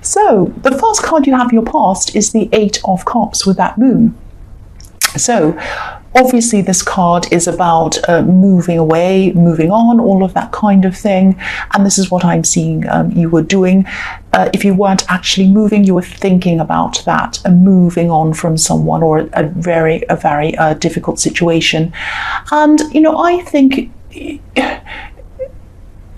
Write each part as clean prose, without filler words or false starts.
So the first card you have in your past is the Eight of Cups with that moon. So obviously this card is about moving away, moving on, all of that kind of thing. And this is what I'm seeing you were doing. If you weren't actually moving, you were thinking about that and moving on from someone or a very difficult situation. And, I think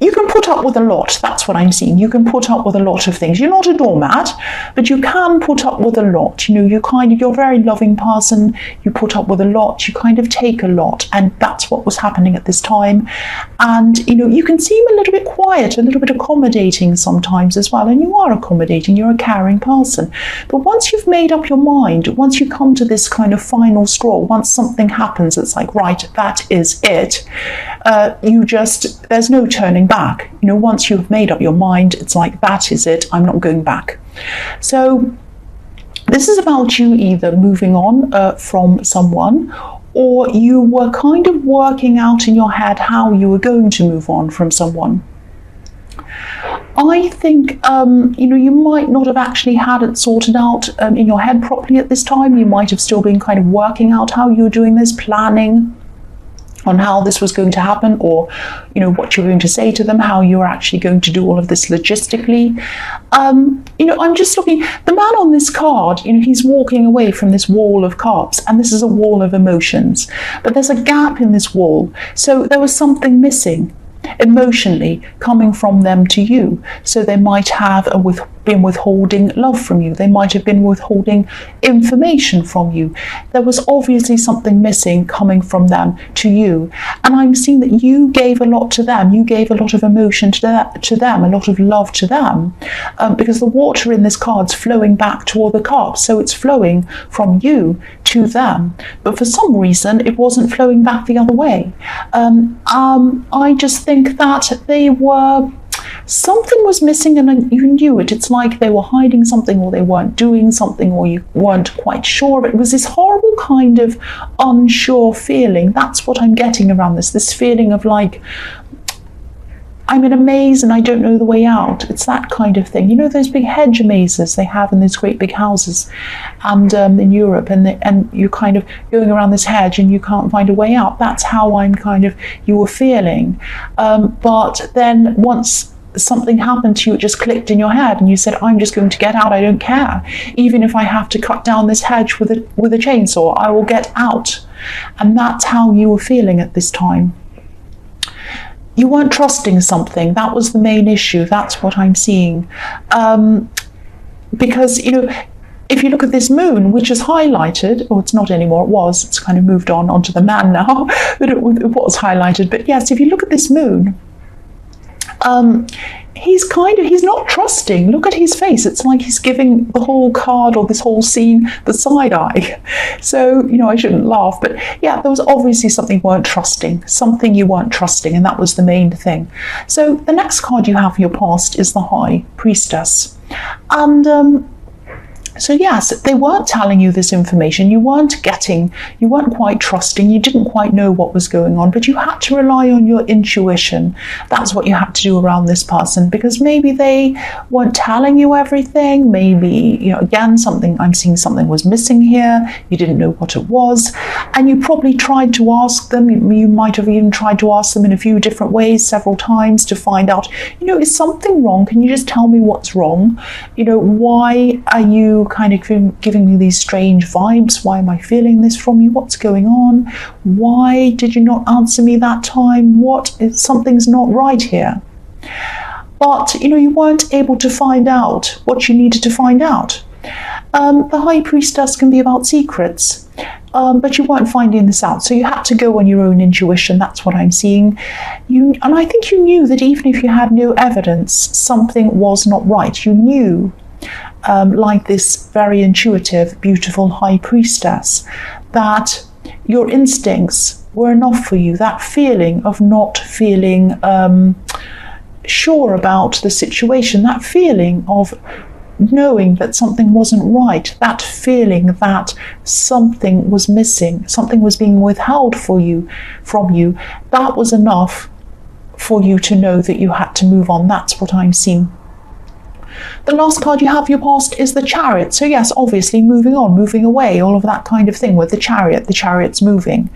you can put up with a lot. That's what I'm seeing. You can put up with a lot of things. You're not a doormat, but you can put up with a lot. You're a very loving person. You put up with a lot. You kind of take a lot, and that's what was happening at this time. And you can seem a little bit quiet, a little bit accommodating sometimes as well. And you are accommodating. You're a caring person. But once you've made up your mind, once you come to this kind of final straw, once something happens, it's like, right, that is it. There's no turning back. Once you've made up your mind, it's like, that is it, I'm not going back. So this is about you either moving on from someone, or you were kind of working out in your head how you were going to move on from someone. I think, you might not have actually had it sorted out in your head properly at this time. You might have still been kind of working out how you were doing this, planning on how this was going to happen, or what you're going to say to them, how you're actually going to do all of this logistically. I'm just looking, the man on this card, he's walking away from this wall of cups, and this is a wall of emotions, but there's a gap in this wall. So there was something missing emotionally coming from them to you. So they might have been withholding love from you. They might have been withholding information from you. There was obviously something missing coming from them to you. And I'm seeing that you gave a lot to them. You gave a lot of emotion to them, a lot of love to them, because the water in this card's flowing back toward the cups. So it's flowing from you to them. But for some reason, it wasn't flowing back the other way. I just think that something was missing, and you knew it. It's like they were hiding something, or they weren't doing something, or you weren't quite sure. It was this horrible kind of unsure feeling. That's what I'm getting around this feeling of like, I'm in a maze and I don't know the way out. It's that kind of thing. Those big hedge mazes they have in those great big houses and in Europe, and you're kind of going around this hedge and you can't find a way out. That's how you were feeling. But then once something happened to you, it just clicked in your head and you said, I'm just going to get out. I don't care. Even if I have to cut down this hedge with a chainsaw, I will get out. And that's how you were feeling at this time. You weren't trusting something. That was the main issue. That's what I'm seeing. Because, if you look at this moon, which is highlighted, or it's not anymore, it's kind of moved onto the man now, but it was highlighted. But yes, if you look at this moon, he's not trusting. Look at his face. It's like he's giving the whole card or this whole scene the side eye. So, I shouldn't laugh, but yeah, there was obviously something you weren't trusting, and that was the main thing. So the next card you have in your past is the High Priestess. And so yes, they weren't telling you this information. You weren't quite trusting. You didn't quite know what was going on, but you had to rely on your intuition. That's what you had to do around this person, because maybe they weren't telling you everything. Maybe, again, I'm seeing something was missing here. You didn't know what it was. And you probably tried to ask them. You might have even tried to ask them in a few different ways, several times, to find out, is something wrong? Can you just tell me what's wrong? Why are you kind of giving me these strange vibes? Why am I feeling this from you? What's going on? Why did you not answer me that time? Something's not right here. But you weren't able to find out what you needed to find out. The High Priestess can be about secrets, but you weren't finding this out, so you had to go on your own intuition. That's what I'm seeing. And I think you knew that even if you had no evidence, something was not right. You knew, like this very intuitive, beautiful High Priestess, that your instincts were enough for you. That feeling of not feeling sure about the situation, that feeling of knowing that something wasn't right, that feeling that something was missing, something was being withheld from you, that was enough for you to know that you had to move on. That's what I'm seeing. The last card you have for your past is the Chariot. So yes, obviously moving on, moving away, all of that kind of thing with the Chariot's moving.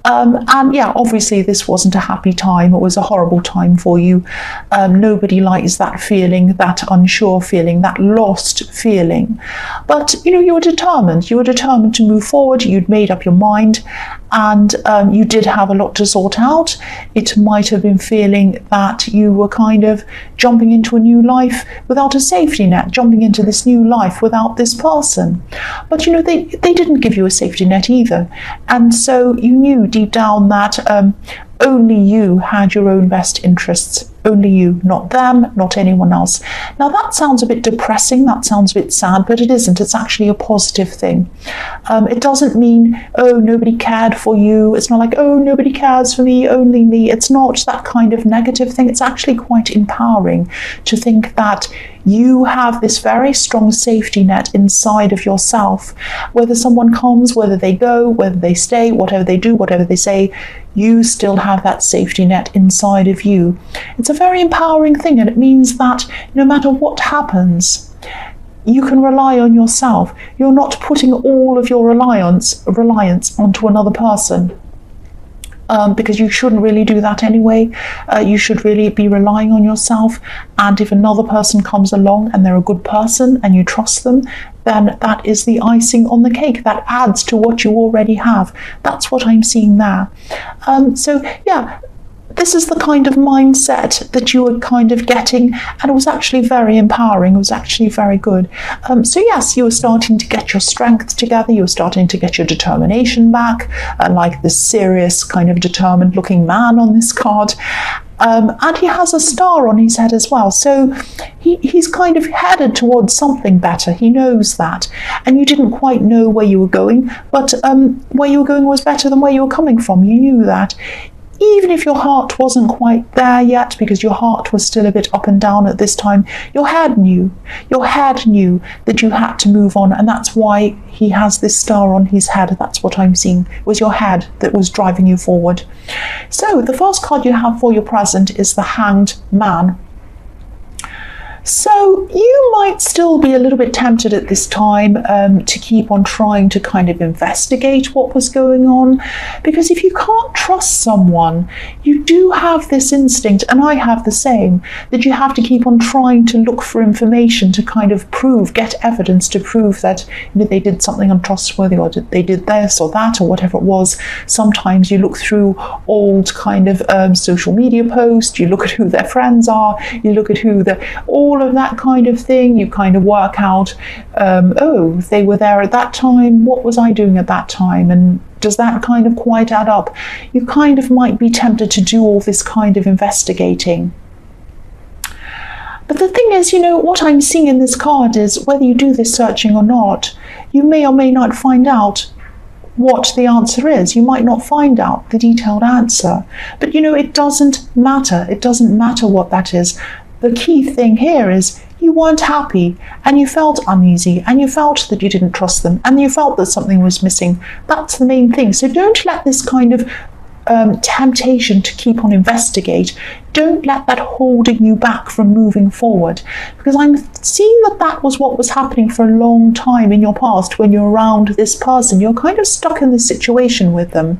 And yeah, obviously this wasn't a happy time. It was a horrible time for you. Nobody likes that feeling, that unsure feeling, that lost feeling. But you were determined. You were determined to move forward. You'd made up your mind, and you did have a lot to sort out. It might have been feeling that you were kind of jumping into a new life without a safety net, jumping into this new life without this person. But they didn't give you a safety net either. And so you knew deep down that only you had your own best interests. Only you, not them, not anyone else. Now that sounds a bit depressing, that sounds a bit sad, but it isn't. It's actually a positive thing. It doesn't mean, oh, nobody cared for you. It's not like, oh, nobody cares for me, only me. It's not that kind of negative thing. It's actually quite empowering to think that you have this very strong safety net inside of yourself. Whether someone comes, whether they go, whether they stay, whatever they do, whatever they say, you still have that safety net inside of you. It's a very empowering thing, and it means that no matter what happens, you can rely on yourself. You're not putting all of your reliance onto another person. Because you shouldn't really do that anyway. You should really be relying on yourself. And if another person comes along and they're a good person and you trust them, then that is the icing on the cake. That adds to what you already have. That's what I'm seeing there. So yeah, this is the kind of mindset that you were kind of getting, and it was actually very empowering. It was actually very good. So yes, you were starting to get your strength together. You were starting to get your determination back, like this serious kind of determined looking man on this card. And he has a star on his head as well. So he's kind of headed towards something better. He knows that. And you didn't quite know where you were going, but where you were going was better than where you were coming from. You knew that. Even if your heart wasn't quite there yet, because your heart was still a bit up and down at this time, your head knew that you had to move on, and that's why he has this star on his head. That's what I'm seeing. It was your head that was driving you forward. So the first card you have for your present is the Hanged Man. So you might still be a little bit tempted at this time to keep on trying to kind of investigate what was going on, because if you can't trust someone, you do have this instinct, and I have the same, that you have to keep on trying to look for information to kind of get evidence to prove that they did something untrustworthy, or they did this or that or whatever it was. Sometimes you look through old kind of social media posts, you look at who their friends are, you look at who all of that kind of thing. You kind of work out, oh, if they were there at that time, what was I doing at that time? And does that kind of quite add up? You kind of might be tempted to do all this kind of investigating. But the thing is, what I'm seeing in this card is whether you do this searching or not, you may or may not find out what the answer is. You might not find out the detailed answer. But it doesn't matter. It doesn't matter what that is. The key thing here is you weren't happy, and you felt uneasy, and you felt that you didn't trust them, and you felt that something was missing. That's the main thing. So don't let this kind of temptation to keep on investigate, don't let that holding you back from moving forward, because I'm seeing that was what was happening for a long time in your past. When you're around this person, you're kind of stuck in this situation with them,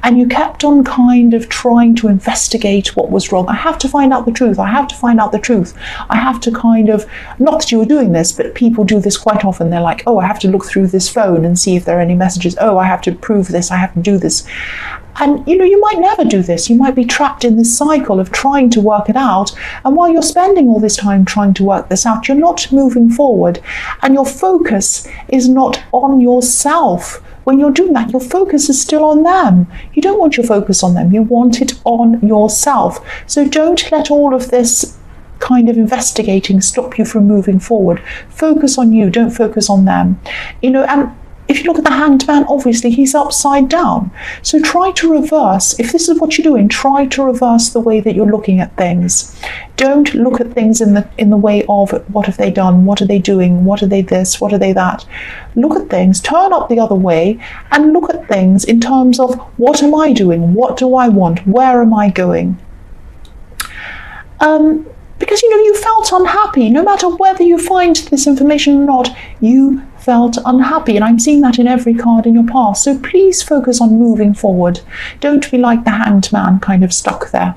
and you kept on kind of trying to investigate what was wrong. I have to find out the truth. I have to find out the truth. I have to kind of, not that you were doing this, but people do this quite often. They're like, oh, I have to look through this phone and see if there are any messages. Oh, I have to prove this. I have to do this. And you might never do this. You might be trapped in this cycle of trying to work it out. And while you're spending all this time trying to work this out, you're not moving forward. And your focus is not on yourself. When you're doing that, your focus is still on them. You don't want your focus on them. You want it on yourself. So don't let all of this kind of investigating stop you from moving forward. Focus on you. Don't focus on them. And if you look at the Hanged Man, obviously he's upside down. So try to reverse. If this is what you're doing, try to reverse the way that you're looking at things. Don't look at things in the way of what have they done, what are they doing, what are they this, what are they that. Look at things, turn up the other way, and look at things in terms of what am I doing, what do I want, where am I going. because, you felt unhappy. No matter whether you find this information or not, you felt unhappy. And I'm seeing that in every card in your past. So please focus on moving forward. Don't be like the Hanged Man, kind of stuck there.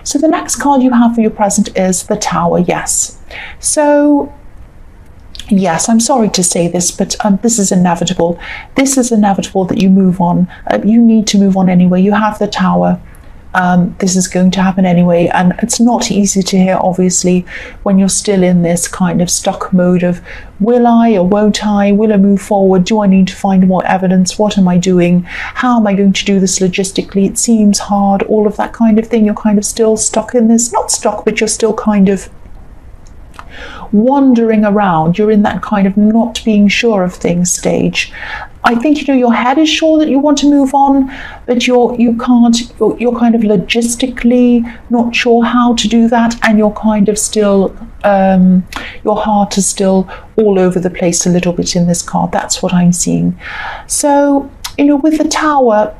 So the next card you have for your present is the Tower. Yes. So yes, I'm sorry to say this, but this is inevitable. This is inevitable that you move on. You need to move on anyway. You have the Tower. This is going to happen anyway, and it's not easy to hear, obviously, when you're still in this kind of stuck mode of, will I or won't I? Will I move forward? Do I need to find more evidence? What am I doing? How am I going to do this logistically? It seems hard, all of that kind of thing. You're kind of still stuck in this, not stuck, but you're still kind of wandering around. You're in that kind of not being sure of things stage. I think, your head is sure that you want to move on, but you're kind of logistically not sure how to do that, and you're kind of still, your heart is still all over the place a little bit in this card. That's what I'm seeing. So, with the Tower,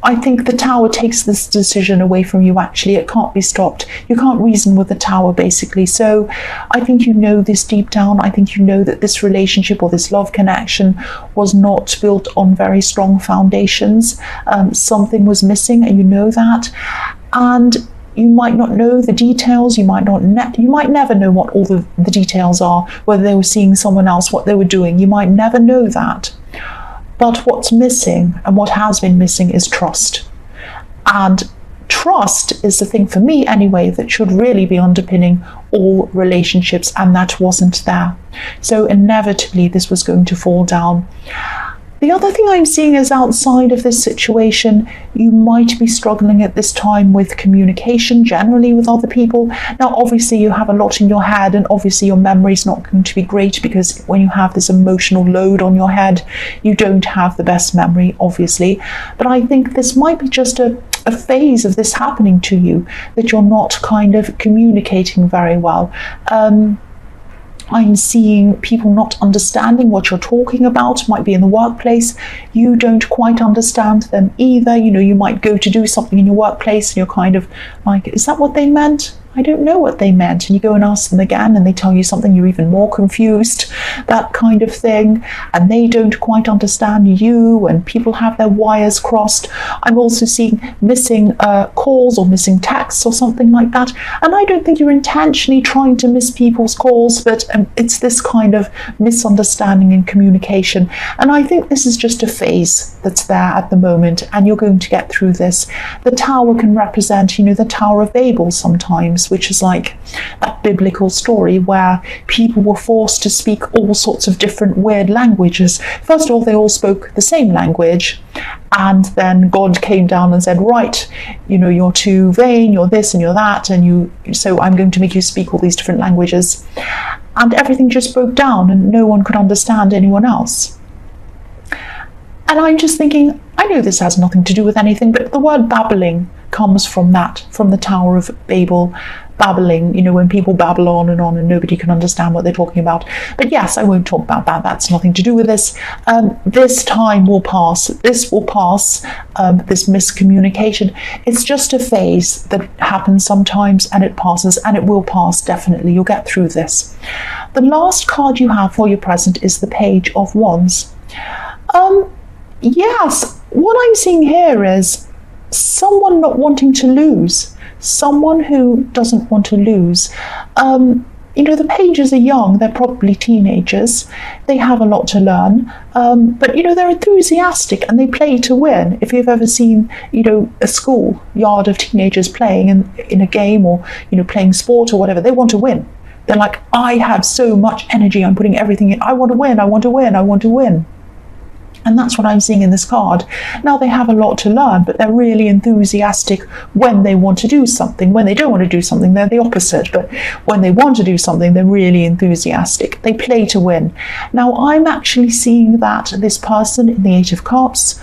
I think the Tower takes this decision away from you, actually. It can't be stopped. You can't reason with the Tower, basically. So I think you know this deep down. I think you know that this relationship or this love connection was not built on very strong foundations. Something was missing, and you know that. And you might not know the details. You might never know what all the details are, whether they were seeing someone else, what they were doing. You might never know that. But what's missing, and what has been missing, is trust. And trust is the thing, for me anyway, that should really be underpinning all relationships, and that wasn't there. So inevitably this was going to fall down. The other thing I'm seeing is, outside of this situation, you might be struggling at this time with communication generally with other people. Now, obviously, you have a lot in your head, and obviously your memory's not going to be great, because when you have this emotional load on your head, you don't have the best memory, obviously. But I think this might be just a phase of this happening to you, that you're not kind of communicating very well. I'm seeing people not understanding what you're talking about. Might be in the workplace. You don't quite understand them either. You might go to do something in your workplace, and you're kind of like, is that what they meant? I don't know what they meant. And you go and ask them again, and they tell you something, you're even more confused, that kind of thing. And they don't quite understand you, and people have their wires crossed. I'm also seeing missing calls or missing texts or something like that. And I don't think you're intentionally trying to miss people's calls, but it's this kind of misunderstanding in communication. And I think this is just a phase that's there at the moment, and you're going to get through this. The Tower can represent, the Tower of Babel sometimes, which is like that biblical story where people were forced to speak all sorts of different weird languages. First of all, they all spoke the same language, and then God came down and said, right, you're too vain, you're this and you're that, and so I'm going to make you speak all these different languages. And everything just broke down, and no one could understand anyone else. And I'm just thinking, I know this has nothing to do with anything, but the word babbling comes from that, from the Tower of Babel. Babbling, when people babble on and nobody can understand what they're talking about. But yes, I won't talk about that. That's nothing to do with this. This time will pass. This will pass, this miscommunication. It's just a phase that happens sometimes, and it passes, and it will pass, definitely. You'll get through this. The last card you have for your present is the Page of Wands. Yes, what I'm seeing here is someone not wanting to lose. Someone who doesn't want to lose. The pages are young, they're probably teenagers, they have a lot to learn, but they're enthusiastic and they play to win. If you've ever seen a school yard of teenagers playing in a game, or playing sport or whatever, they want to win. They're like, I have so much energy, I'm putting everything in, I want to win, I want to win, I want to win. And that's what I'm seeing in this card. Now, they have a lot to learn, but they're really enthusiastic when they want to do something. When they don't want to do something, they're the opposite. But when they want to do something, they're really enthusiastic. They play to win. Now, I'm actually seeing that this person in the Eight of Cups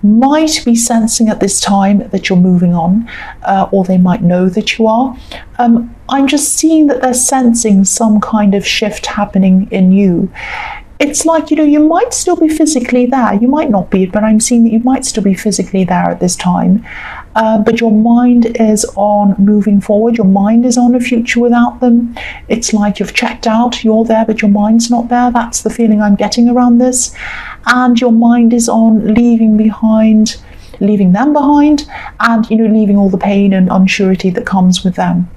might be sensing at this time that you're moving on, or they might know that you are. I'm just seeing that they're sensing some kind of shift happening in you. It's like, you might still be physically there. You might not be, but I'm seeing that you might still be physically there at this time. but your mind is on moving forward. Your mind is on a future without them. It's like you've checked out, you're there, but your mind's not there. That's the feeling I'm getting around this. And your mind is on leaving them behind, and leaving all the pain and unsurety that comes with them.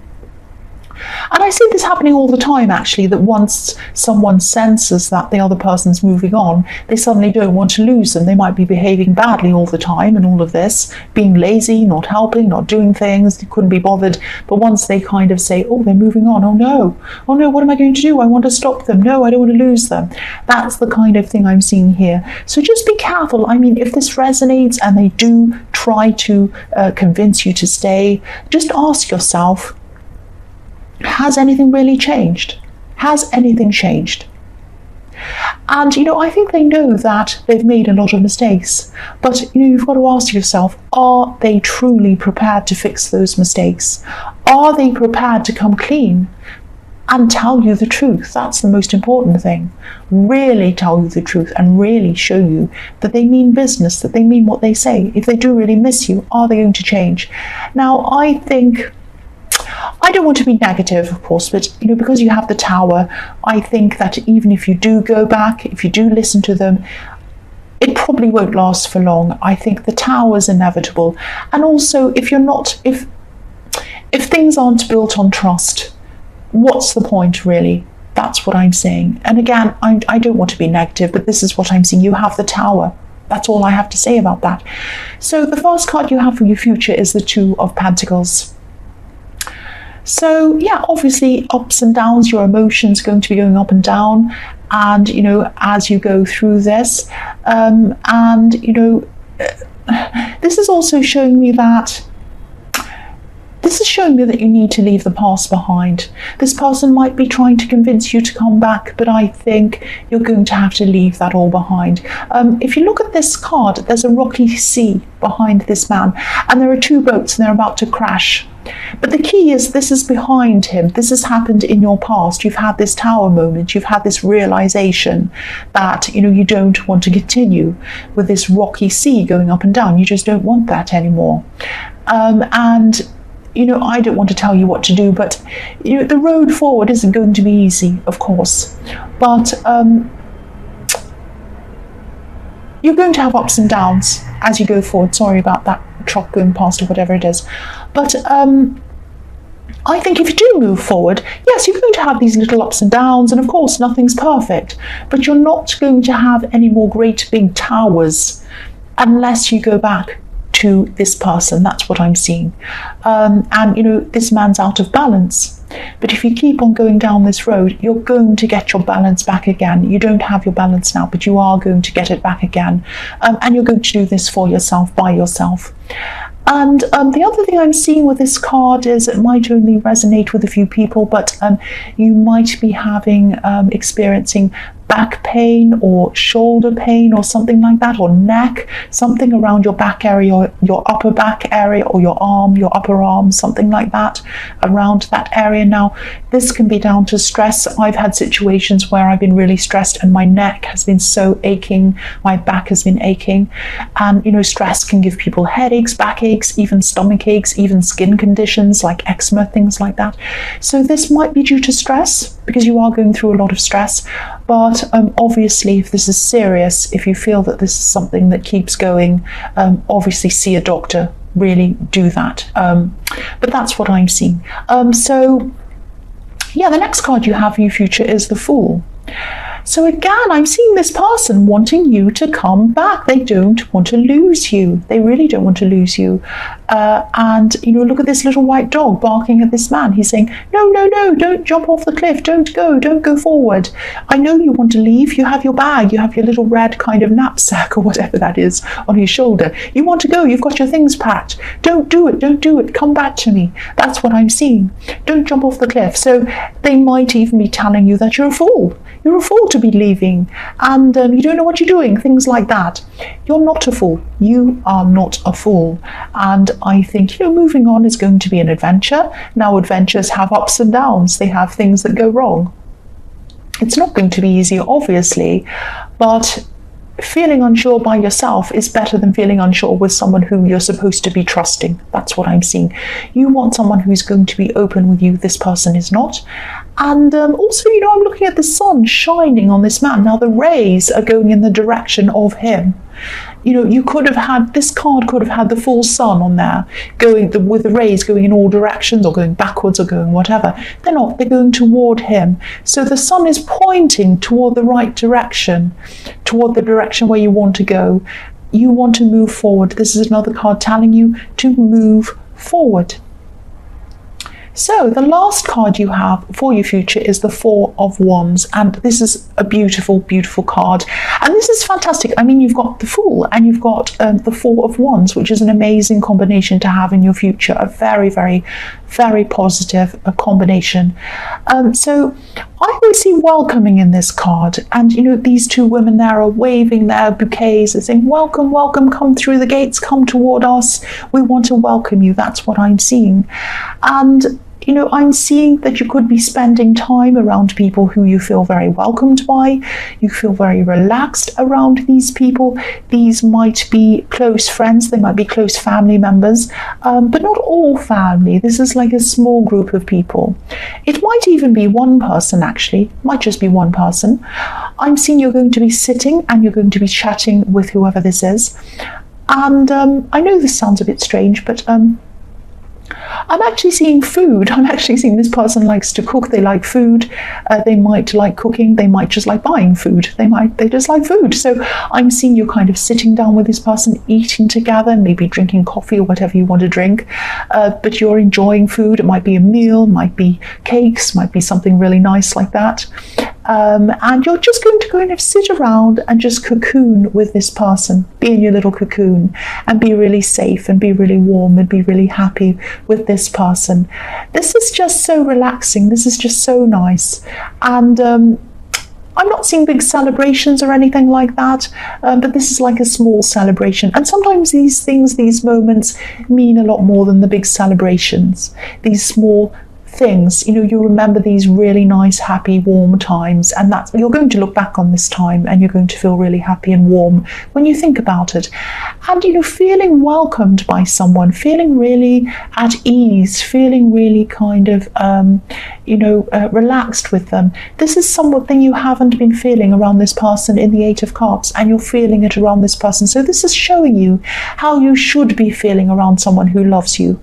And I see this happening all the time, actually, that once someone senses that the other person's moving on, they suddenly don't want to lose them. They might be behaving badly all the time and all of this, being lazy, not helping, not doing things, they couldn't be bothered. But once they kind of say, oh, they're moving on, oh no, what am I going to do? I want to stop them. No, I don't want to lose them. That's the kind of thing I'm seeing here. So just be careful. I mean, if this resonates and they do try to convince you to stay, just ask yourself, has anything really changed? Has anything changed? And, I think they know that they've made a lot of mistakes. But, you've got to ask yourself, are they truly prepared to fix those mistakes? Are they prepared to come clean and tell you the truth? That's the most important thing. Really tell you the truth and really show you that they mean business, that they mean what they say. If they do really miss you, are they going to change? Now, I don't want to be negative, of course, but because you have the Tower, I think that even if you do go back, if you do listen to them, it probably won't last for long. I think the Tower is inevitable. And also, if things aren't built on trust, what's the point, really? That's what I'm saying. And again, I don't want to be negative, but this is what I'm seeing. You have the Tower. That's all I have to say about that. So the first card you have for your future is the Two of Pentacles. So yeah, obviously ups and downs, your emotions are going to be going up and down, and as you go through this, this is also showing me that you need to leave the past behind. This person might be trying to convince you to come back, but I think you're going to have to leave that all behind. If you look at this card, there's a rocky sea behind this man, and there are two boats and they're about to crash. But the key is, this is behind him. This has happened in your past. You've had this Tower moment. You've had this realization that, you don't want to continue with this rocky sea going up and down. You just don't want that anymore. I don't want to tell you what to do, but the road forward isn't going to be easy, of course. But you're going to have ups and downs as you go forward. Sorry about that truck going past or whatever it is. But I think if you do move forward, yes, you're going to have these little ups and downs, and of course nothing's perfect, but you're not going to have any more great big towers unless you go back to this person. That's what I'm seeing. This man's out of balance. But if you keep on going down this road, you're going to get your balance back again. You don't have your balance now, but you are going to get it back again. And you're going to do this for yourself, by yourself. And the other thing I'm seeing with this card is it might only resonate with a few people, but you might be experiencing back pain or shoulder pain or something like that, or neck, something around your back area, your upper back area, or your arm, your upper arm, something like that, around that area. Now, this can be down to stress. I've had situations where I've been really stressed and my neck has been so aching, my back has been aching, and stress can give people headaches, backaches, even stomach aches, even skin conditions like eczema, things like that. So this might be due to stress, because you are going through a lot of stress. But obviously, if this is serious, if you feel that this is something that keeps going, obviously see a doctor. Really do that. But that's what I'm seeing. So yeah, the next card you have for your future is the Fool. So again, I'm seeing this person wanting you to come back. They don't want to lose you. They really don't want to lose you. And look at this little white dog barking at this man. He's saying, no, don't jump off the cliff. Don't go forward. I know you want to leave. You have your bag. You have your little red kind of knapsack or whatever that is on your shoulder. You want to go. You've got your things packed. Don't do it. Come back to me. That's what I'm seeing. Don't jump off the cliff. So they might even be telling you that you're a fool. You're a fool to be leaving, and you don't know what you're doing, things like that. You're not a fool. You are not a fool. And I think, moving on is going to be an adventure. Now, adventures have ups and downs. They have things that go wrong. It's not going to be easy, obviously, but feeling unsure by yourself is better than feeling unsure with someone who you're supposed to be trusting. That's what I'm seeing. You want someone who's going to be open with you. This person is not. And also, I'm looking at the sun shining on this man. Now, the rays are going in the direction of him. You could have had, this card could have had the full sun on there, with the rays going in all directions or going backwards or going whatever. They're not, they're going toward him. So the sun is pointing toward the right direction, toward the direction where you want to go. You want to move forward. This is another card telling you to move forward. So the last card you have for your future is the Four of Wands, and this is a beautiful, beautiful card. And this is fantastic. I mean, you've got the Fool and you've got the Four of Wands, which is an amazing combination to have in your future. A very, very, very positive combination. So I always see welcoming in this card, and these two women there are waving their bouquets. They're saying, welcome, welcome, come through the gates, come toward us. We want to welcome you. That's what I'm seeing. And I'm seeing that you could be spending time around people who you feel very welcomed by. You feel very relaxed around these people. These might be close friends. They might be close family members, but not all family. This is like a small group of people. It might even be one person, actually. It might just be one person. I'm seeing you're going to be sitting and you're going to be chatting with whoever this is. And I know this sounds a bit strange, but I'm actually seeing food. I'm actually seeing this person likes to cook. They like food. They might like cooking. They might just like buying food. They just like food. So I'm seeing you kind of sitting down with this person, eating together, maybe drinking coffee or whatever you want to drink. But you're enjoying food. It might be a meal, might be cakes, might be something really nice like that. And you're just going to kind of sit around and just cocoon with this person, be in your little cocoon and be really safe and be really warm and be really happy with this person. This is just so relaxing. This is just so nice. And I'm not seeing big celebrations or anything like that, but this is like a small celebration. And sometimes these things, these moments mean a lot more than the big celebrations. These small things, you remember these really nice, happy, warm times, and you're going to look back on this time and you're going to feel really happy and warm when you think about it. And feeling welcomed by someone, feeling really at ease, feeling really kind of relaxed with them. This is something you haven't been feeling around this person in the Eight of Cups, and you're feeling it around this person. So this is showing you how you should be feeling around someone who loves you.